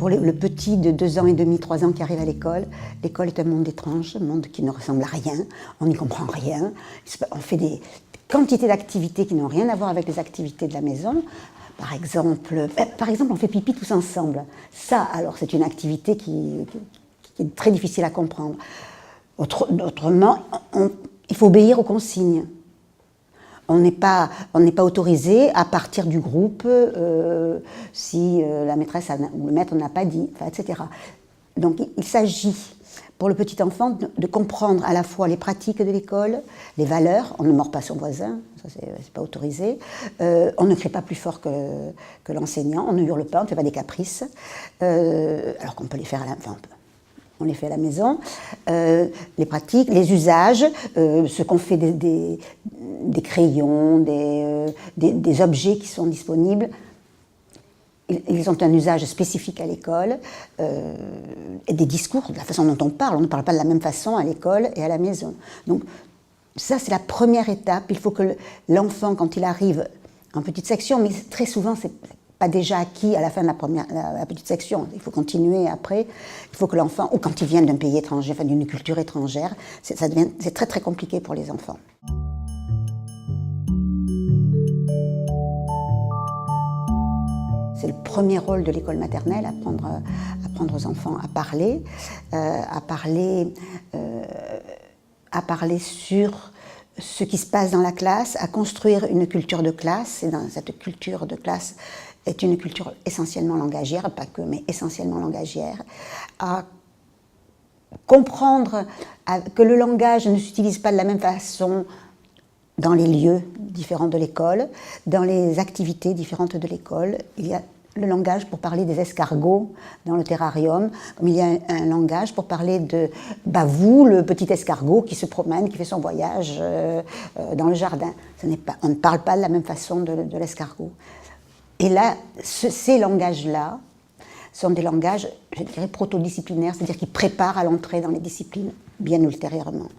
Pour le petit de 2 ans et demi, 3 ans qui arrive à l'école est un monde étrange, un monde qui ne ressemble à rien, on n'y comprend rien. On fait des quantités d'activités qui n'ont rien à voir avec les activités de la maison. Par exemple, on fait pipi tous ensemble. Ça, alors, c'est une activité qui est très difficile à comprendre. Autrement, il faut obéir aux consignes. On n'est pas autorisé à partir du groupe si la maîtresse ou le maître n'a pas dit, etc. Donc il s'agit pour le petit enfant de comprendre à la fois les pratiques de l'école, les valeurs. On ne mord pas son voisin, ça c'est pas autorisé. On ne crie pas plus fort que l'enseignant, on ne hurle pas, on ne fait pas des caprices, alors qu'on peut les faire on les fait à la maison, les pratiques, les usages, ce qu'on fait des crayons, des objets qui sont disponibles. Ils ont un usage spécifique à l'école, et des discours, de la façon dont on ne parle pas de la même façon à l'école et à la maison. Donc ça, c'est la première étape. Il faut que l'enfant, quand il arrive en petite section, mais très souvent, c'est pas déjà acquis à la fin de la petite section, il faut continuer après, il faut que l'enfant, ou quand il vient d'un pays étranger, enfin d'une culture étrangère, c'est très très compliqué pour les enfants. C'est le premier rôle de l'école maternelle, apprendre aux enfants à parler sur ce qui se passe dans la classe, à construire une culture de classe, et dans cette culture de classe est une culture essentiellement langagière, pas que, mais essentiellement langagière, à comprendre que le langage ne s'utilise pas de la même façon dans les lieux différents de l'école, dans les activités différentes de l'école. Il y a le langage pour parler des escargots dans le terrarium, comme il y a un langage pour parler de vous, le petit escargot qui se promène, qui fait son voyage dans le jardin. On ne parle pas de la même façon de l'escargot. Et là, ces langages-là sont des langages, je dirais, protodisciplinaires, c'est-à-dire qui préparent à l'entrée dans les disciplines bien ultérieurement.